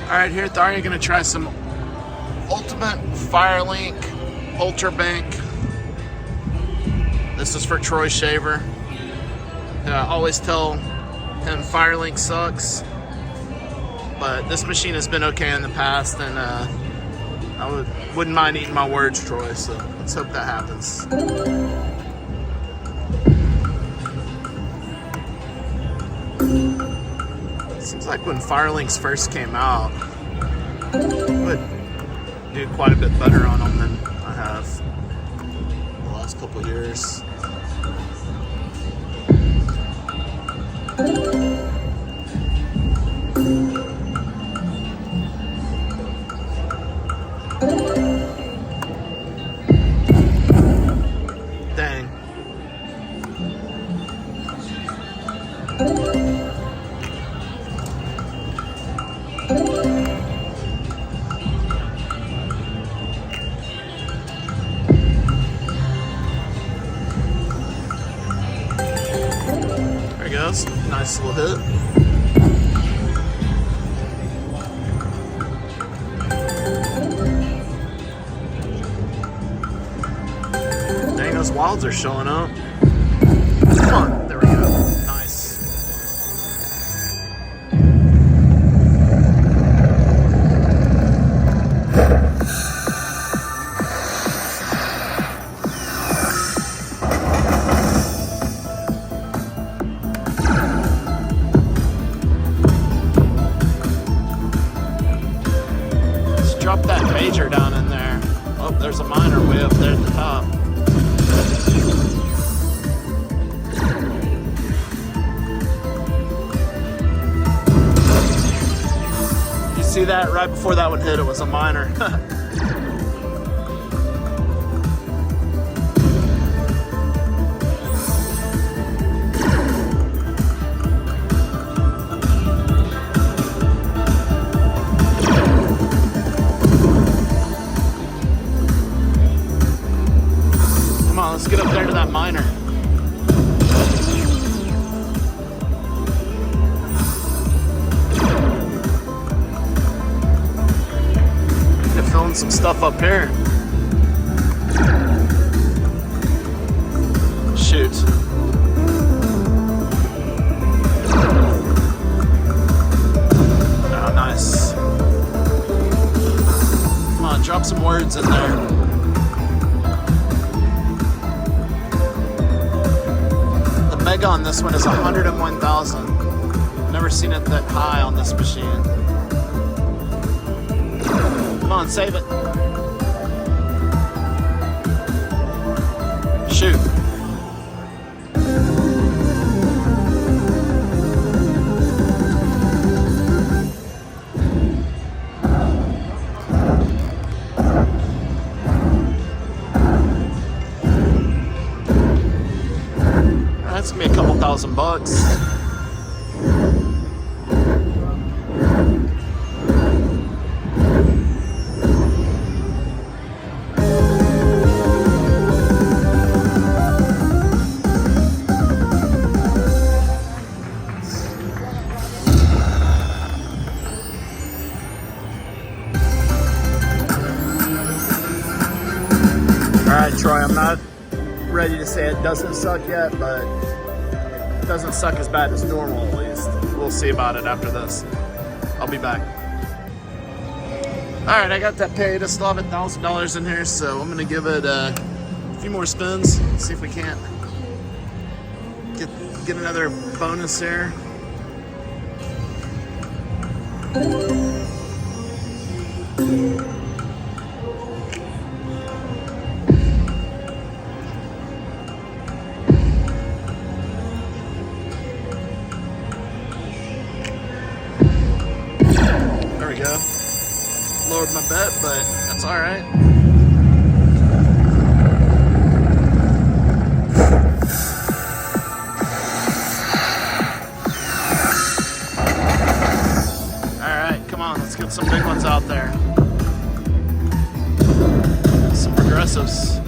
Alright, here at the Are You Gonna try some Ultimate Firelink Ultra Bank. This is for Troy Shaver. I always tell him Firelink sucks, but this machine has been okay in the past, and I wouldn't mind eating my words, Troy, so let's hope that happens. Seems like when Firelinks first came out, I would do quite a bit better on them than I have the last couple of years. Dang. There he goes. Nice little hit. Dang, those wilds are showing up. Come on. There we go. Nice. Drop that major down in there. Oh, there's a minor way up there at the top. You see that? Right before that one hit, it was a minor. Let's get up there to that minor. They're filling some stuff up here. Shoot. Oh, nice. Come on, drop some words in there. Mega on this one is 101,000. Never seen it that high on this machine. Come on, save it. Shoot. That's gonna be a couple $1,000. All right, Troy, I'm not ready to say it doesn't suck yet, but it doesn't suck as bad as normal, at least. We'll see about it after this. I'll be back. All right, I got that paid. I still have $1,000 in here, so I'm gonna give it a few more spins, see if we can't get another bonus here. There we go. Lowered my bet, but that's all right. All right, come on, let's get some big ones out there. Some progressives.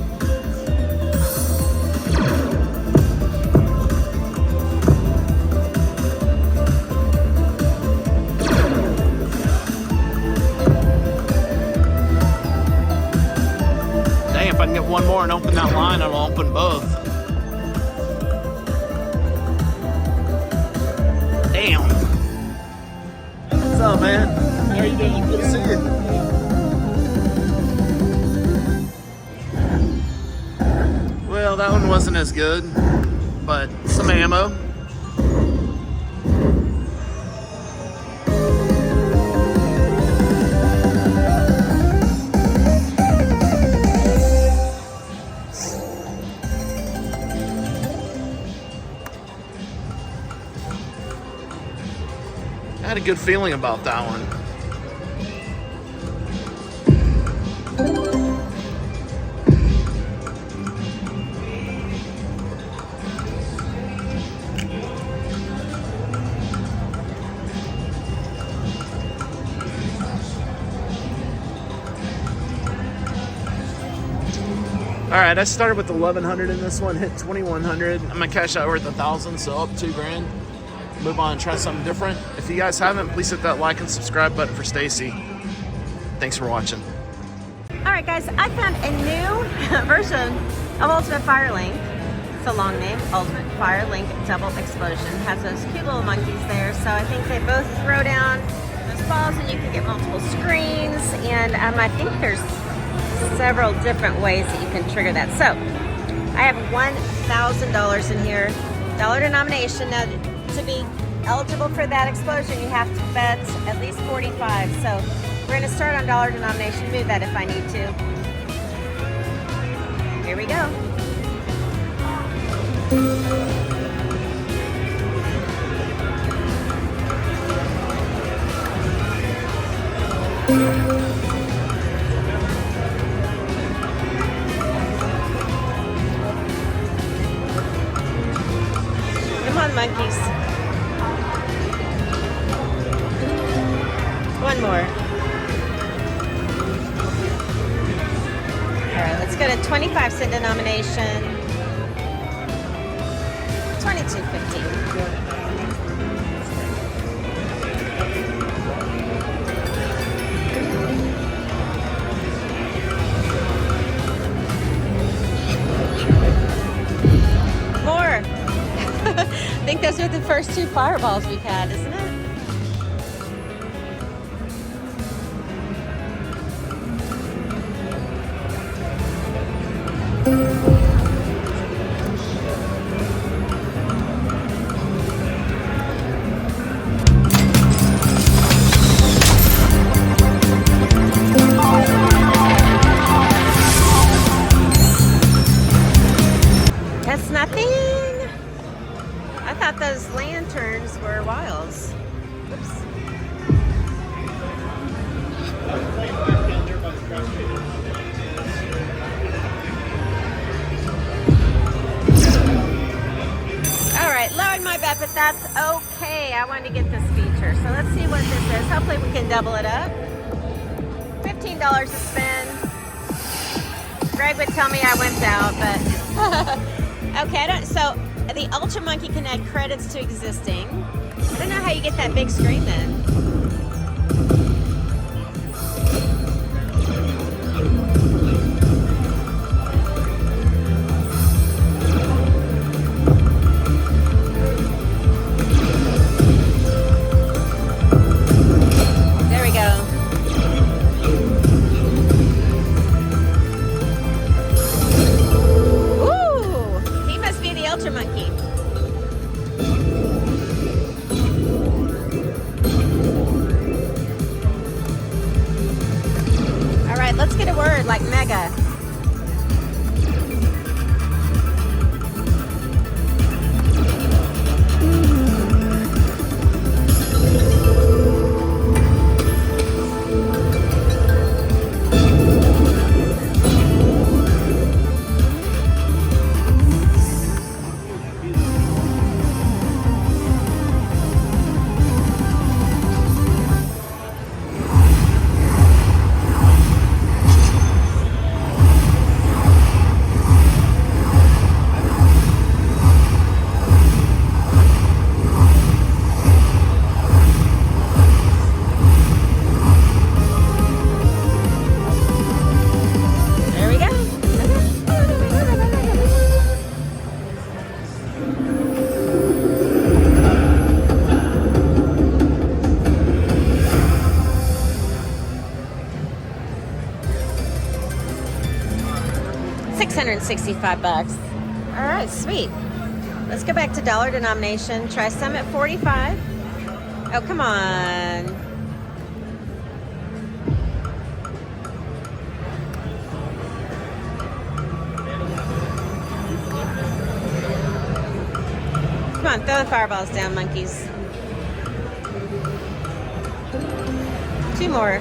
one more and open that line, and I'll open both. Damn. What's up, man? How are you doing? Good to see you. Well, that one wasn't as good, but some ammo. I had a good feeling about that one. All right, I started with 1,100 in this one, hit 2,100. I'm gonna cash out worth 1,000, so up 2 grand. Move on and try something different. If you guys haven't, please hit that like and subscribe button for Stacey. Thanks for watching. All right, guys, I found a new version of Ultimate Firelink. It's a long name, Ultimate Firelink Double Explosion. Has those cute little monkeys there, so I think they both throw down those balls and you can get multiple screens, and I think there's several different ways that you can trigger that. So I have $1,000 in here, dollar denomination. Now, to be eligible for that explosion, you have to bet at least 45. So we're gonna start on dollar denomination, move that if I need to. Here we go. Come on, monkeys. One more. All right, let's go to 25-cent denomination. 22.50. More. I think those are the first 2 fireballs we've had, isn't it? That's nothing. I thought those lanterns were wilds. Oops. All right, lowered my bet, but that's okay. I wanted to get this feature. So let's see what this is. Hopefully we can double it up. $15 to spin. Greg would tell me I went out, but okay, so the Ultra Monkey can add credits to existing. I don't know how you get that big screen then. There we go. Ultra Monkey. All right, let's get a word like mega. 365 bucks. All right, sweet. Let's go back to dollar denomination. Try some at 45. Oh, come on. Come on, throw the fireballs down, monkeys. 2 more.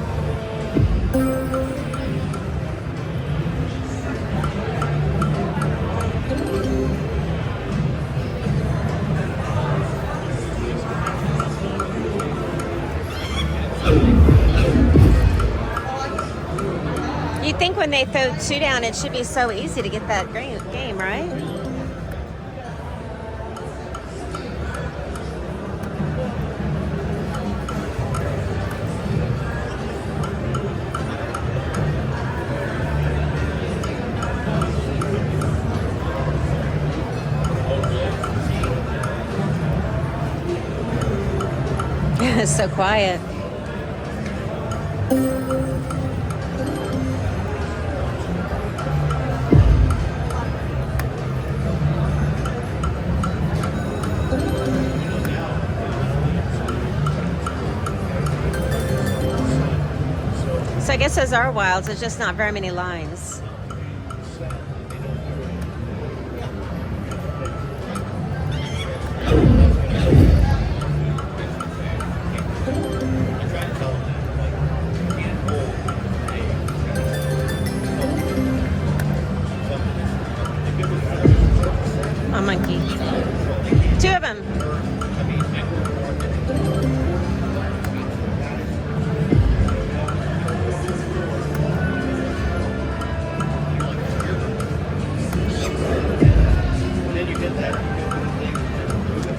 You'd think when they throw 2 down, it should be so easy to get that game, right? It's so quiet. So I guess those are wilds, there's just not very many lines. A monkey. 2 of them.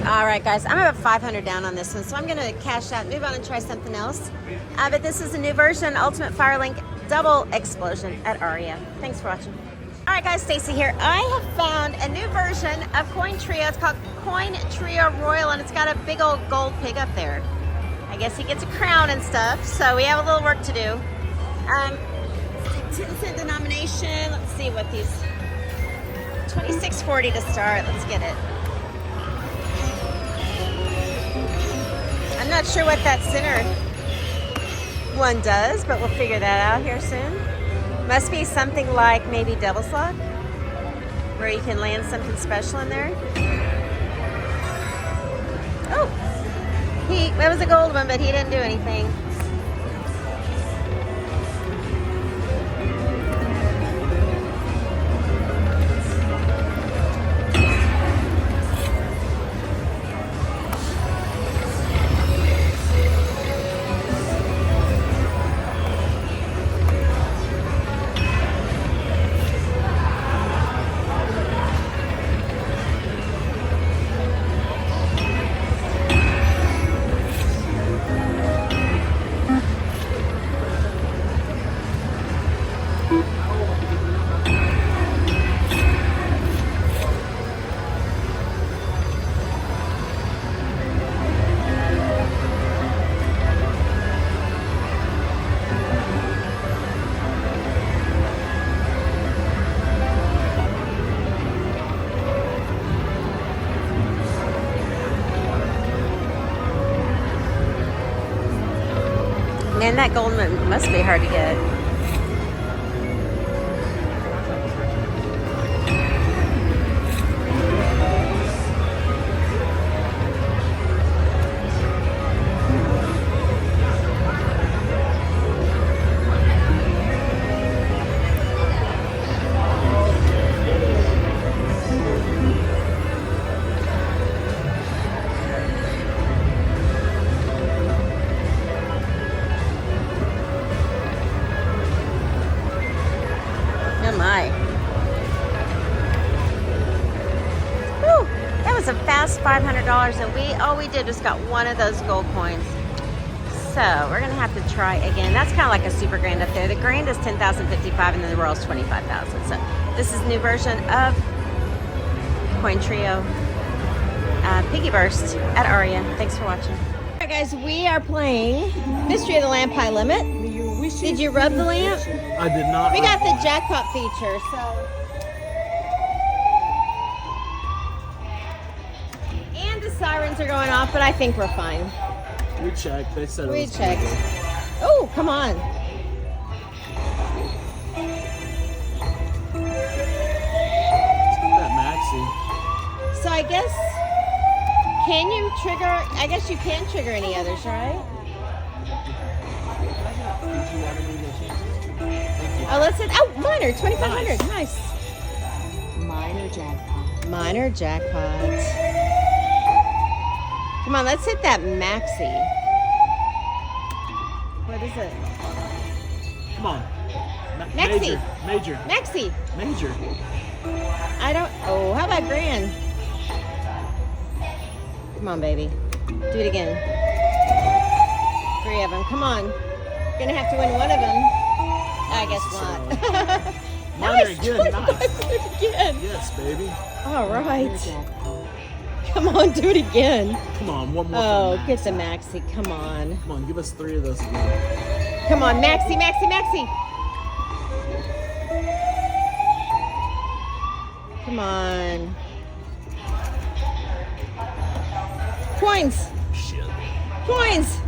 All right, guys, I'm about 500 down on this one, so I'm going to cash out, move on and try something else. But this is a new version, Ultimate Firelink Double Explosion at Aria. Thanks for watching. All right, guys, Stacey here. I have found a new version of Coin Trio. It's called Coin Trio Royal, and it's got a big old gold pig up there. I guess he gets a crown and stuff, so we have a little work to do. 10-cent denomination. Let's see what these... $26.40 to start. Let's get it. I'm not sure what that center one does, but we'll figure that out here soon. Must be something like maybe double slot, where you can land something special in there. Oh, that was a gold one, but he didn't do anything. Man, that gold must be hard to get. A fast $500, and all we did was got one of those gold coins. So we're gonna have to try again. That's kind of like a super grand up there. The grand is 10,055, and then the royal's 25,000. So this is a new version of Coin Trio Piggy Burst at Aria. Thanks for watching. All right, guys, we are playing Mystery of the Lamp High Limit. Did you rub the lamp? I did not. We got the jackpot feature, so sirens are going off, but I think we're fine. We checked. They said it We was checked. pretty good. Oh, come on. That Maxi. So I guess, can you trigger, I guess you can trigger any others, right? Did you want to leave a chance? Thank you. Oh, let's hit, oh, minor, 2,500, nice. Minor jackpot. Minor jackpot. Come on, let's hit that maxi. What is it? Come on. Maxi. Major. Maxi. Major. I don't, oh, how about grand? Come on, baby. Do it again. 3 of them, come on. You're gonna have to win one of them. I guess not. Minor Nice, again. Nice. Again. Yes, baby. All Minor right. jackpot. Come on, do it again. Come on, one more. Oh, for get the maxi. Come on. Come on, give us 3 of those again. Come on, maxi, maxi, maxi. Come on. Coins. Shit. Coins.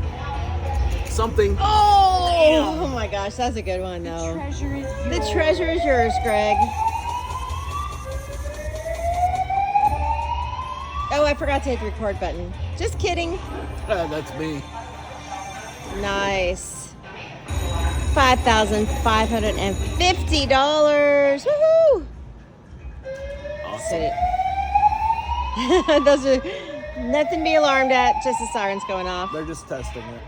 Something. Oh, Damn. oh my gosh, that's a good one though. Treasure is The yours. treasure is yours, Greg. Oh, I forgot to hit the record button. Just kidding. That's me. Nice. $5,550. Woohoo! Awesome. Sweet. Those are nothing to be alarmed at, just the sirens going off. They're just testing it.